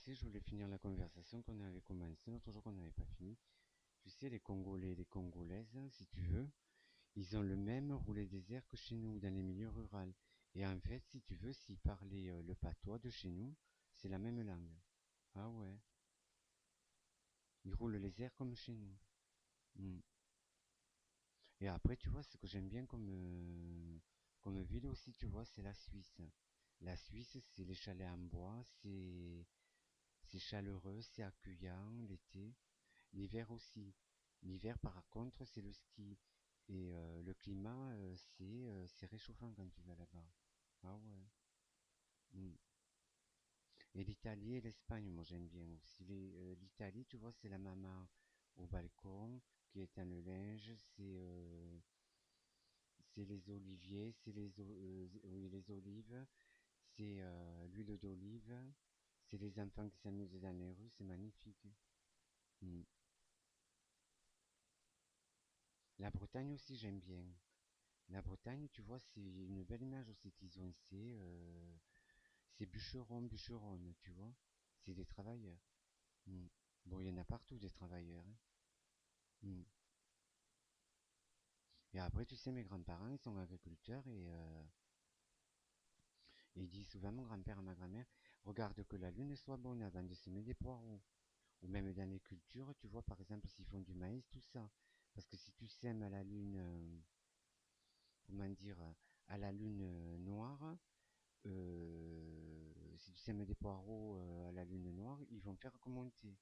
sais, je voulais finir la conversation qu'on avait commencé l'autre jour qu'on n'avait pas fini. Tu sais, les Congolais et les Congolaises, si tu veux, ils ont le même roulé des airs que chez nous, dans les milieux ruraux. Et en fait, si tu veux, s'ils parlaient le patois de chez nous, c'est la même langue. Ah ouais, ils roulent les airs comme chez nous. Hmm. Et après, tu vois, ce que j'aime bien comme ville aussi, tu vois, c'est la Suisse. La Suisse, c'est les chalets en bois, c'est chaleureux, c'est accueillant l'été. L'hiver aussi. L'hiver, par contre, c'est le ski. Et le climat, c'est réchauffant quand tu vas là-bas. Ah ouais. Mm. Et l'Italie et l'Espagne, moi j'aime bien aussi. L'Italie, tu vois, c'est la maman au balcon qui étend le linge, c'est les oliviers, oui, les olives, c'est l'huile d'olive, c'est les enfants qui s'amusent dans les rues, c'est magnifique. Mm. La Bretagne aussi, j'aime bien. La Bretagne, tu vois, c'est une belle image aussi qu'ils ont. C'est bûcheron, bûcheronne, tu vois. C'est des travailleurs. Mm. Bon, il y en a partout des travailleurs, hein. Mm. Et après, tu sais, mes grands-parents, ils sont agriculteurs et ils disent souvent, mon grand-père et ma grand-mère, regarde que la lune soit bonne avant de semer des poireaux. Ou même dans les cultures, tu vois, par exemple, s'ils font du maïs, tout ça. Parce que si tu sèmes à la lune, comment dire, à la lune noire, si tu sèmes des poireaux à la lune noire, ils vont faire remonter.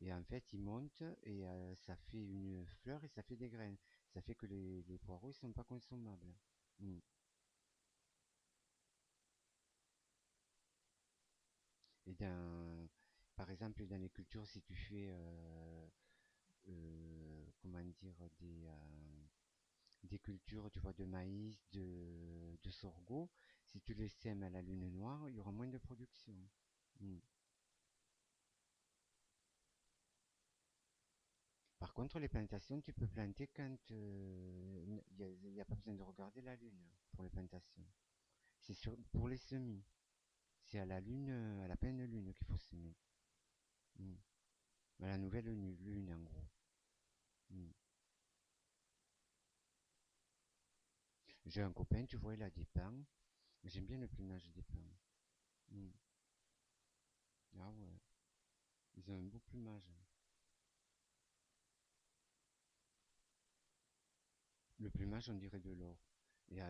Et en fait, ils montent et ça fait une fleur et ça fait des graines. Ça fait que les poireaux, ils sont pas consommables. Mm. Et par exemple, dans les cultures, si tu fais, comment dire, des cultures, tu vois, de maïs, de sorgho, si tu les sèmes à la lune noire, il y aura moins de production. Mm. Par contre, les plantations, tu peux planter quand il n'y a pas besoin de regarder la lune pour les plantations. Pour les semis. C'est à la lune, à la pleine lune qu'il faut semer. Mm. À la nouvelle lune, en gros. Mm. J'ai un copain, tu vois, il a des pins. J'aime bien le plumage des pins. Mm. Ah ouais, ils ont un beau plumage. Le plumage, on dirait de l'or. Et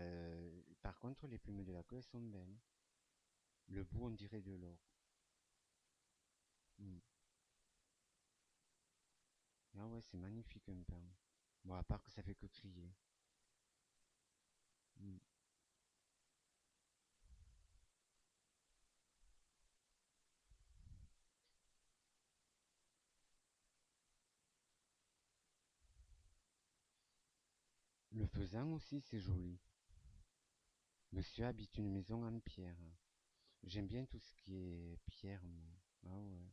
par contre, les plumes de la queue, elles sont belles. Le bout, on dirait de l'or. Mm. Ah ouais, c'est magnifique un pin. Bon, à part que ça fait que crier. Mm. Le faisan aussi, c'est joli. Monsieur habite une maison en pierre. J'aime bien tout ce qui est pierre, moi. Ah ouais.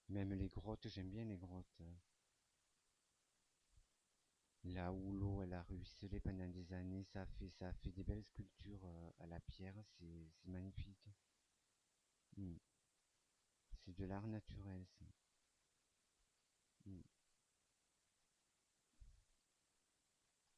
Même les grottes, j'aime bien les grottes. Là où l'eau elle a ruisselé pendant des années, ça a fait des belles sculptures à la pierre, c'est magnifique. Mm. C'est de l'art naturel, ça. Mm.